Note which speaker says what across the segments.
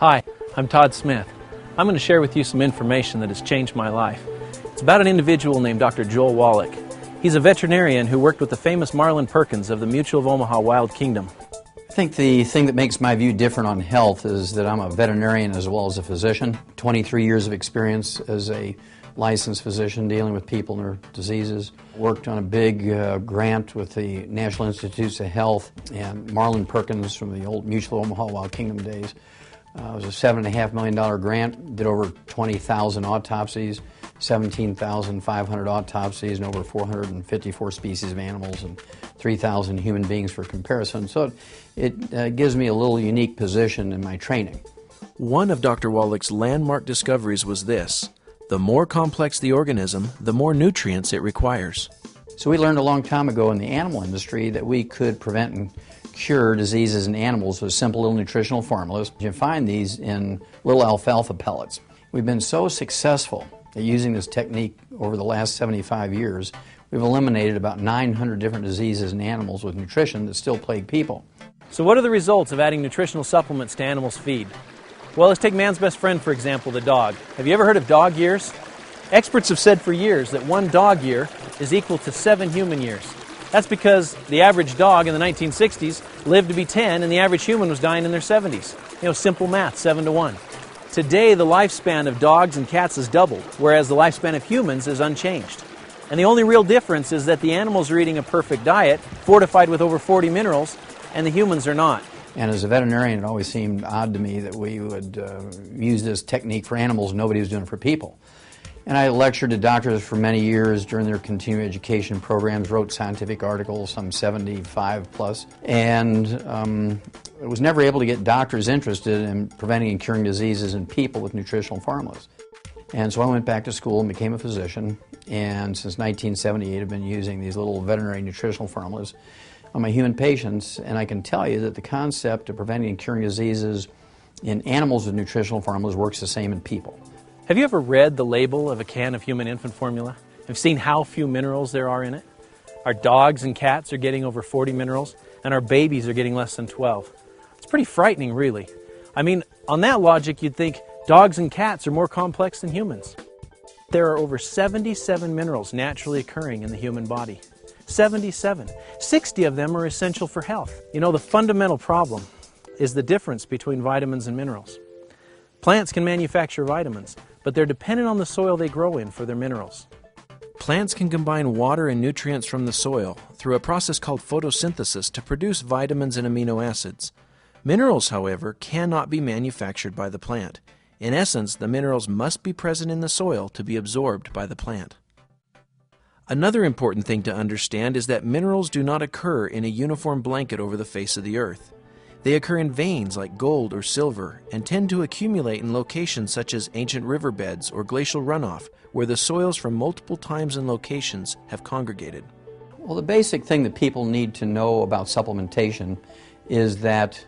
Speaker 1: Hi, I'm Todd Smith. I'm going to share with you some information that has changed my life. It's about an individual named Dr. Joel Wallach. He's a veterinarian who worked with the famous Marlin Perkins of the Mutual of Omaha Wild Kingdom.
Speaker 2: I think the thing that makes my view different on health is that I'm a veterinarian as well as a physician. 23 years of experience as a licensed physician dealing with people and their diseases. Worked on a big grant with the National Institutes of Health and Marlin Perkins from the old Mutual of Omaha Wild Kingdom days. It was a $7.5 million grant, did over 20,000 autopsies, 17,500 autopsies, and over 454 species of animals and 3,000 human beings for comparison. So it gives me a little unique position in my training.
Speaker 3: One of Dr. Wallach's landmark discoveries was this: the more complex the organism, the more nutrients it requires.
Speaker 2: So we learned a long time ago in the animal industry that we could prevent and cure diseases in animals with simple little nutritional formulas. You find these in little alfalfa pellets. We've been so successful at using this technique over the last 75 years, we've eliminated about 900 different diseases in animals with nutrition that still plague people.
Speaker 1: So what are the results of adding nutritional supplements to animals' feed? Well, let's take man's best friend, for example, the dog. Have you ever heard of dog years? Experts have said for years that one dog year is equal to 7 human years. That's because the average dog in the 1960s lived to be 10 and the average human was dying in their 70s. You know, simple math, 7 to 1. Today, the lifespan of dogs and cats has doubled, whereas the lifespan of humans is unchanged. And the only real difference is that the animals are eating a perfect diet, fortified with over 40 minerals, and the humans are not.
Speaker 2: And as a veterinarian, it always seemed odd to me that we would use this technique for animals and nobody was doing it for people. And I lectured to doctors for many years during their continuing education programs, wrote scientific articles, some 75 plus, and I was never able to get doctors interested in preventing and curing diseases in people with nutritional formulas. And so I went back to school and became a physician, and since 1978 I've been using these little veterinary nutritional formulas on my human patients, and I can tell you that the concept of preventing and curing diseases in animals with nutritional formulas works the same in people.
Speaker 1: Have you ever read the label of a can of human infant formula? Have you seen how few minerals there are in it? Our dogs and cats are getting over 40 minerals, and our babies are getting less than 12. It's pretty frightening, really. I mean, on that logic, you'd think dogs and cats are more complex than humans. There are over 77 minerals naturally occurring in the human body. 77. 60 of them are essential for health. You know, the fundamental problem is the difference between vitamins and minerals. Plants can manufacture vitamins, but they're dependent on the soil they grow in for their minerals.
Speaker 3: Plants can combine water and nutrients from the soil through a process called photosynthesis to produce vitamins and amino acids. Minerals, however, cannot be manufactured by the plant. In essence, the minerals must be present in the soil to be absorbed by the plant. Another important thing to understand is that minerals do not occur in a uniform blanket over the face of the earth. They occur in veins like gold or silver and tend to accumulate in locations such as ancient riverbeds or glacial runoff, where the soils from multiple times and locations have congregated.
Speaker 2: Well, the basic thing that people need to know about supplementation is that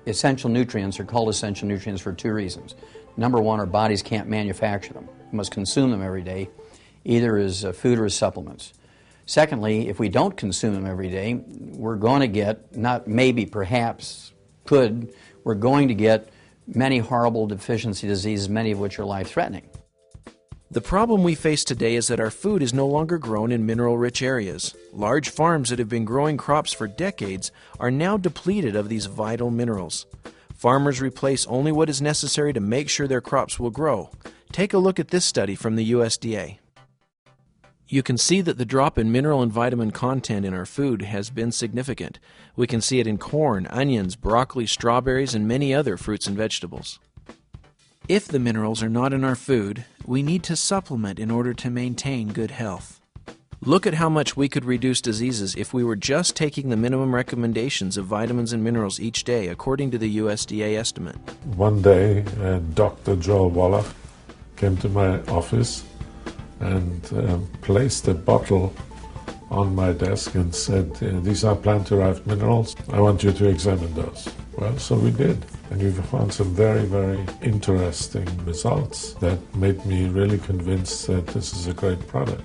Speaker 2: essential nutrients are called essential nutrients for 2 reasons. Number one, our bodies can't manufacture them. We must consume them every day, either as food or as supplements. Secondly, if we don't consume them every day, we're going to get, not maybe, perhaps, we're going to get many horrible deficiency diseases, many of which are life-threatening.
Speaker 3: The problem we face today is that our food is no longer grown in mineral-rich areas. Large farms that have been growing crops for decades are now depleted of these vital minerals. Farmers replace only what is necessary to make sure their crops will grow. Take a look at this study from the USDA. You can see that the drop in mineral and vitamin content in our food has been significant. We can see it in corn, onions, broccoli, strawberries, and many other fruits and vegetables. If the minerals are not in our food, we need to supplement in order to maintain good health. Look at how much we could reduce diseases if we were just taking the minimum recommendations of vitamins and minerals each day, according to the USDA estimate.
Speaker 4: One day, Dr. Joel Wallach came to my office and placed a bottle on my desk and said, these are plant-derived minerals. I want you to examine those. Well, so we did. And we found some very, very interesting results that made me really convinced that this is a great product.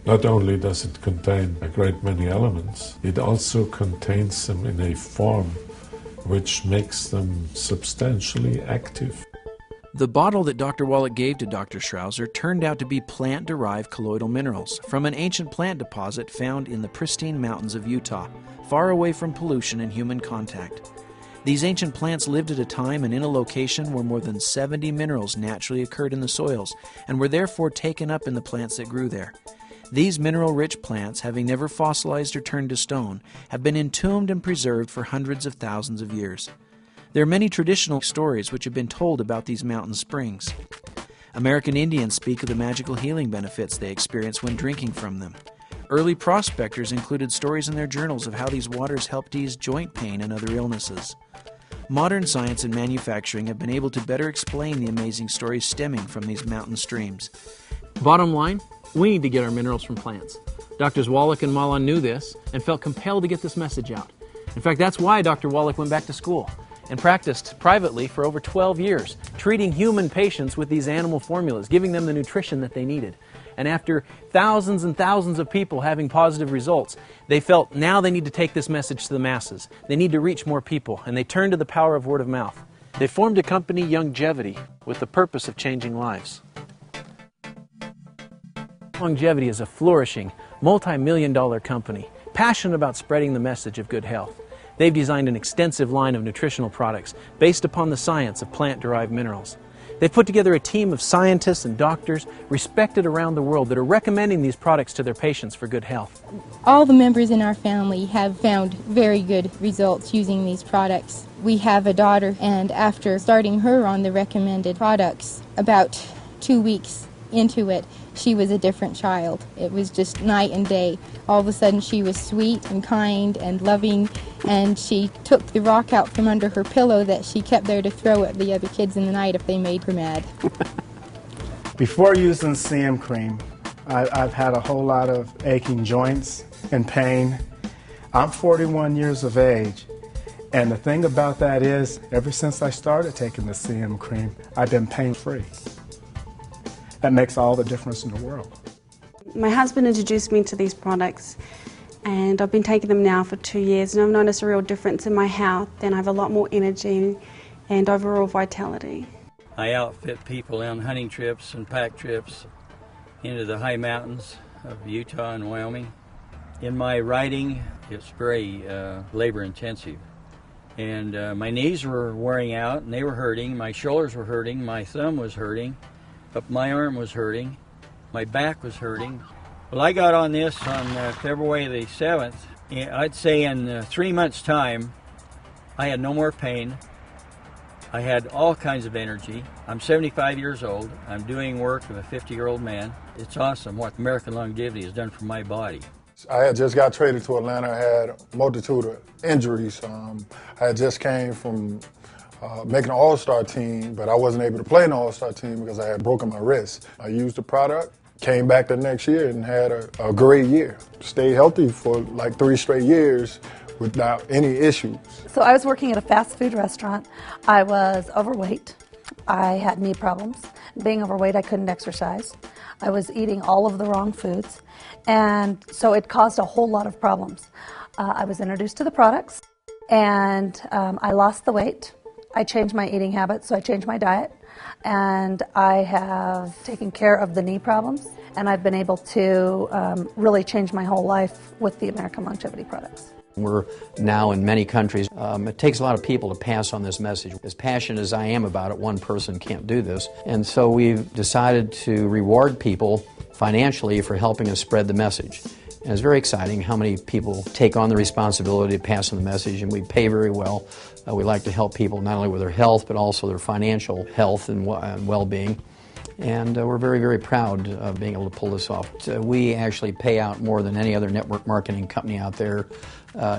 Speaker 4: Not only does it contain a great many elements, it also contains them in a form which makes them substantially active.
Speaker 3: The bottle that Dr. Wallach gave to Dr. Schrouser turned out to be plant-derived colloidal minerals from an ancient plant deposit found in the pristine mountains of Utah, far away from pollution and human contact. These ancient plants lived at a time and in a location where more than 70 minerals naturally occurred in the soils and were therefore taken up in the plants that grew there. These mineral-rich plants, having never fossilized or turned to stone, have been entombed and preserved for hundreds of thousands of years. There are many traditional stories which have been told about these mountain springs. American Indians speak of the magical healing benefits they experience when drinking from them. Early prospectors included stories in their journals of how these waters helped ease joint pain and other illnesses. Modern science and manufacturing have been able to better explain the amazing stories stemming from these mountain streams.
Speaker 1: Bottom line, we need to get our minerals from plants. Doctors Wallach and Malon knew this and felt compelled to get this message out. In fact, that's why Dr. Wallach went back to school and practiced privately for over 12 years, treating human patients with these animal formulas, giving them the nutrition that they needed. And after thousands and thousands of people having positive results, they felt now they need to take this message to the masses. They need to reach more people, and they turned to the power of word of mouth. They formed a company, Longevity, with the purpose of changing lives. Longevity is a flourishing, multi-million-dollar company, passionate about spreading the message of good health. They've designed an extensive line of nutritional products based upon the science of plant-derived minerals. They've put together a team of scientists and doctors respected around the world that are recommending these products to their patients for good health.
Speaker 5: All the members in our family have found very good results using these products. We have a daughter, and after starting her on the recommended products, about 2 weeks into it, she was a different child. It was just night and day. All of a sudden she was sweet and kind and loving, and she took the rock out from under her pillow that she kept there to throw at the other kids in the night if they made her mad.
Speaker 6: Before using CM cream, I've had a whole lot of aching joints and pain. I'm 41 years of age, and the thing about that is, ever since I started taking the CM cream, I've been pain-free. That makes all the difference in the world.
Speaker 7: My husband introduced me to these products, and I've been taking them now for 2 years, and I've noticed a real difference in my health, and I have a lot more energy and overall vitality.
Speaker 8: I outfit people on hunting trips and pack trips into the high mountains of Utah and Wyoming. In my riding, it's very labor intensive. And my knees were wearing out and they were hurting, my shoulders were hurting, my thumb was hurting, but my arm was hurting, my back was hurting. Well, I got on this on February the 7th. I'd say in 3 months' time, I had no more pain. I had all kinds of energy. I'm 75 years old. I'm doing work of a 50-year-old man. It's awesome what American Longevity has done for my body.
Speaker 9: I had just got traded to Atlanta. I had a multitude of injuries. I had just came from making an all-star team, but I wasn't able to play in the all-star team because I had broken my wrist. I used the product, came back the next year and had a great year. Stayed healthy for like 3 straight years without any issues.
Speaker 10: So I was working at a fast food restaurant. I was overweight. I had knee problems. Being overweight, I couldn't exercise. I was eating all of the wrong foods, and so it caused a whole lot of problems. I was introduced to the products, and I lost the weight. I changed my eating habits, so I changed my diet, and I have taken care of the knee problems, and I've been able to really change my whole life with the American Longevity products.
Speaker 2: We're now in many countries. It takes a lot of people to pass on this message. As passionate as I am about it, one person can't do this. And so we've decided to reward people financially for helping us spread the message. And it's very exciting how many people take on the responsibility to pass on the message, and we pay very well. We like to help people not only with their health, but also their financial health and well-being. And we're very, very proud of being able to pull this off. We actually pay out more than any other network marketing company out there,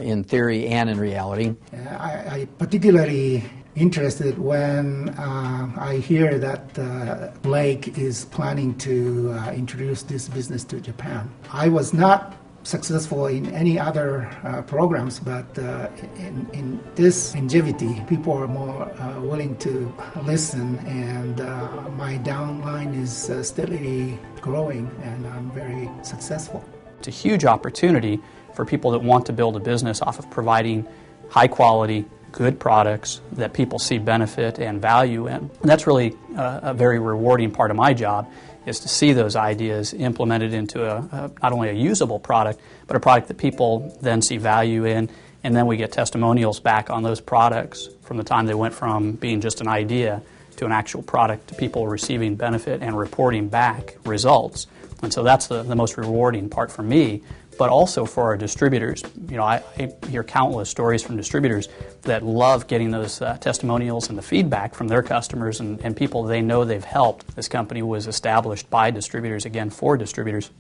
Speaker 2: in theory and in reality.
Speaker 11: I particularly interested when I hear that Blake is planning to introduce this business to Japan. I was not successful in any other programs, but in this longevity, people are more willing to listen, and my downline is steadily growing, and I'm very successful.
Speaker 12: It's a huge opportunity for people that want to build a business off of providing high quality, good products that people see benefit and value in. And that's really a very rewarding part of my job, is to see those ideas implemented into not only a usable product, but a product that people then see value in, and then we get testimonials back on those products from the time they went from being just an idea to an actual product, to people receiving benefit and reporting back results. And so that's the most rewarding part for me, but also for our distributors. You know, I hear countless stories from distributors that love getting those testimonials and the feedback from their customers and people they know they've helped. This company was established by distributors, again, for distributors.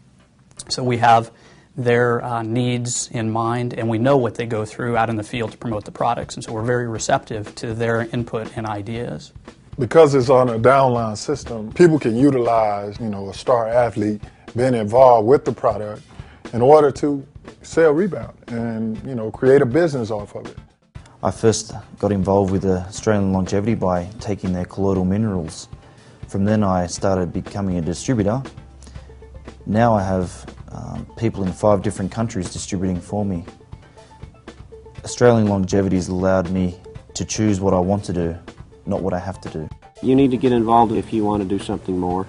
Speaker 12: So we have their needs in mind, and we know what they go through out in the field to promote the products. And so we're very receptive to their input and ideas.
Speaker 9: Because it's on a downline system, people can utilize, a star athlete being involved with the product in order to sell Rebound and, create a business off of it.
Speaker 13: I first got involved with Australian Longevity by taking their colloidal minerals. From then I started becoming a distributor. Now I have people in 5 different countries distributing for me. Australian Longevity has allowed me to choose what I want to do, not what I have to do.
Speaker 14: You need to get involved if you want to do something more.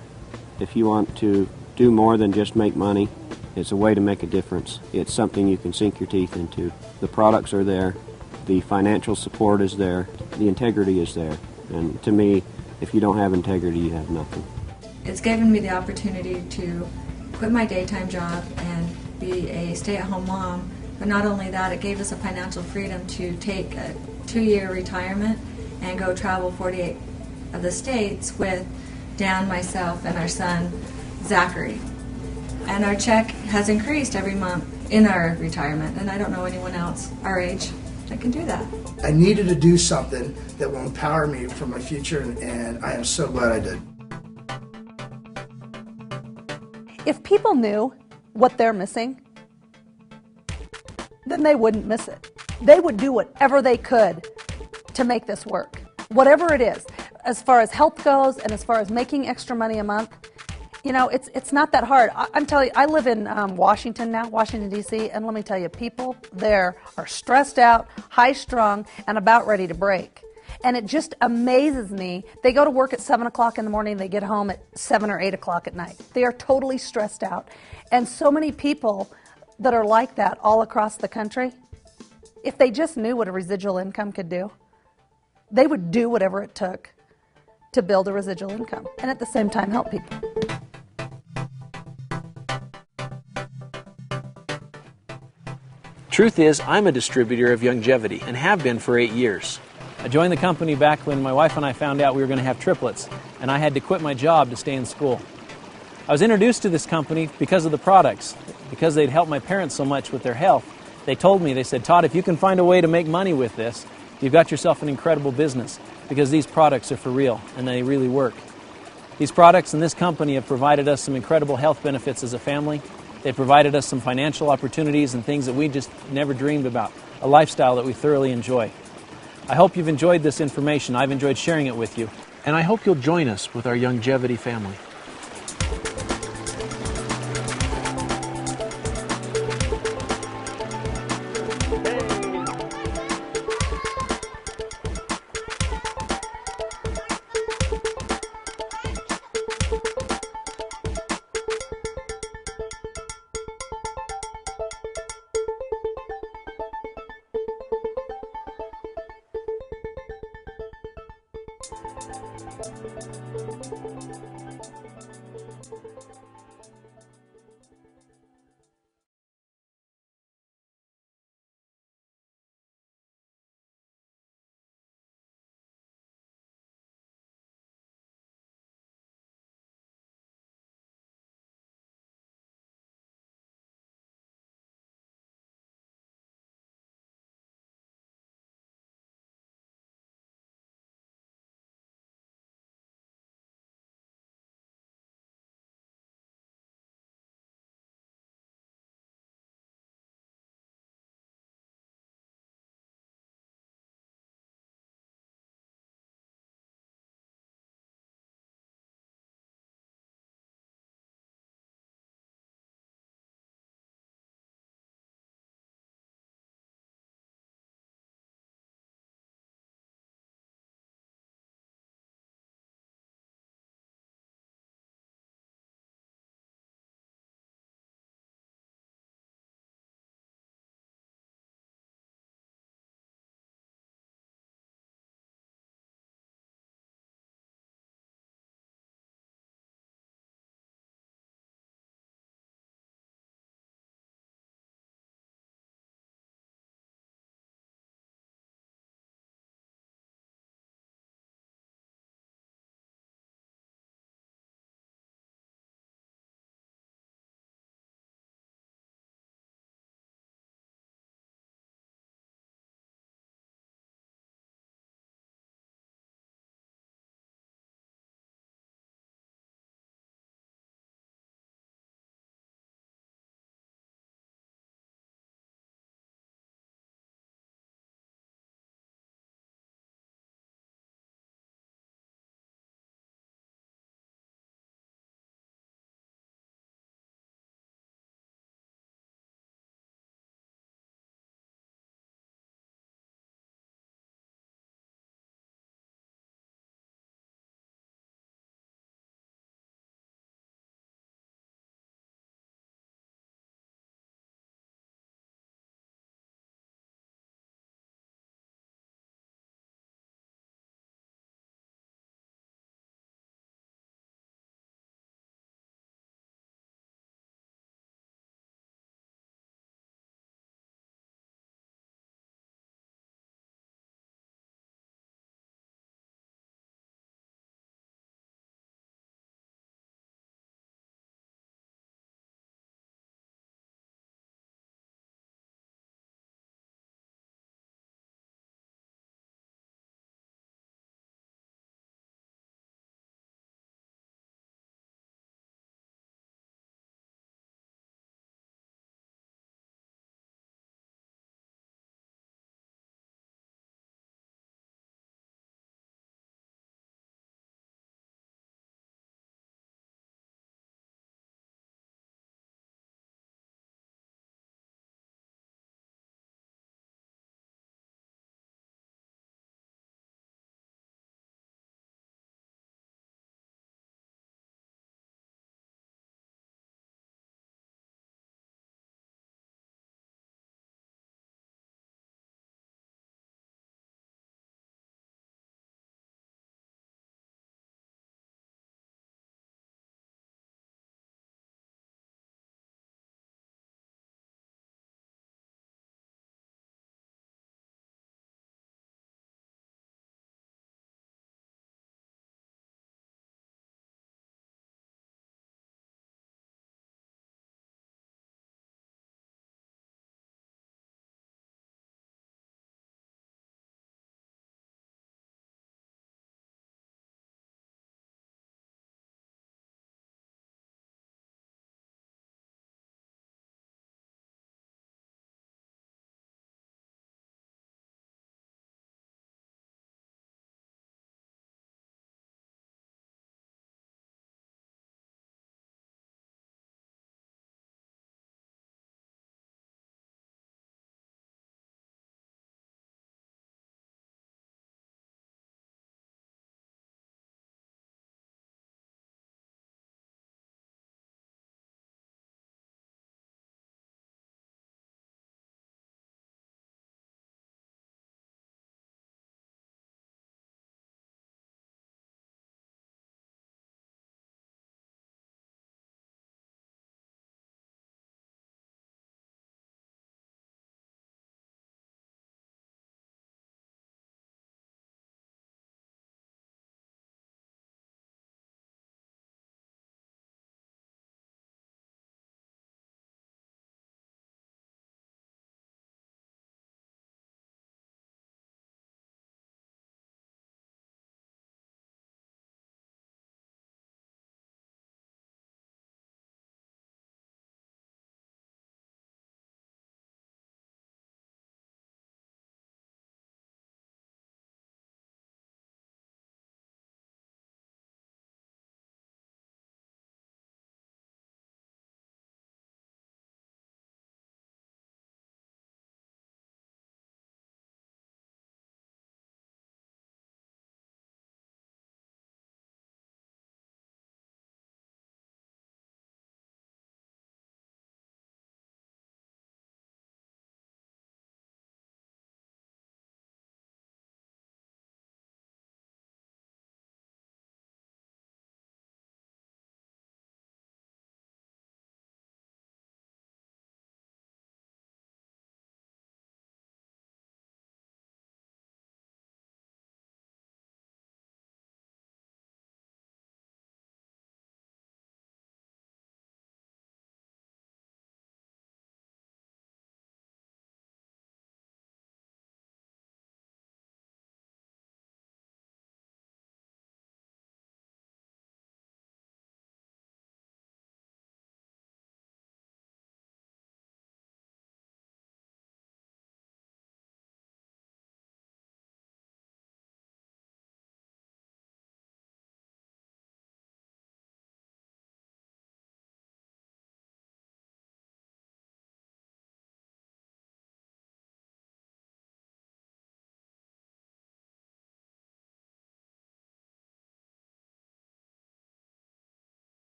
Speaker 14: If you want to do more than just make money, it's a way to make a difference. It's something you can sink your teeth into. The products are there, the financial support is there, the integrity is there. And to me, if you don't have integrity, you have nothing.
Speaker 15: It's given me the opportunity to quit my daytime job and be a stay-at-home mom. But not only that, it gave us a financial freedom to take a 2-year retirement and go travel 48 of the states with Dan, myself, and our son, Zachary. And our check has increased every month in our retirement, and I don't know anyone else our age that can do that.
Speaker 11: I needed to do something that will empower me for my future, and I am so glad I did.
Speaker 10: If people knew what they're missing, then they wouldn't miss it. They would do whatever they could to make this work. Whatever it is, as far as health goes and as far as making extra money a month, it's not that hard. I'm telling you, I live in Washington now, Washington, D.C., and let me tell you, people there are stressed out, high-strung, and about ready to break. And it just amazes me. They go to work at 7 o'clock in the morning, they get home at 7 or 8 o'clock at night. They are totally stressed out. And so many people that are like that all across the country, if they just knew what a residual income could do, they would do whatever it took to build a residual income and at the same time help people.
Speaker 1: Truth is, I'm a distributor of Youngevity and have been for 8 years. I joined the company back when my wife and I found out we were going to have triplets, and I had to quit my job to stay in school. I was introduced to this company because of the products, because they'd helped my parents so much with their health. They told me, they said, Todd, if you can find a way to make money with this, you've got yourself an incredible business, because these products are for real and they really work. These products and this company have provided us some incredible health benefits as a family. They've provided us some financial opportunities and things that we just never dreamed about, a lifestyle that we thoroughly enjoy. I hope you've enjoyed this information. I've enjoyed sharing it with you. And I hope you'll join us with our Youngevity family.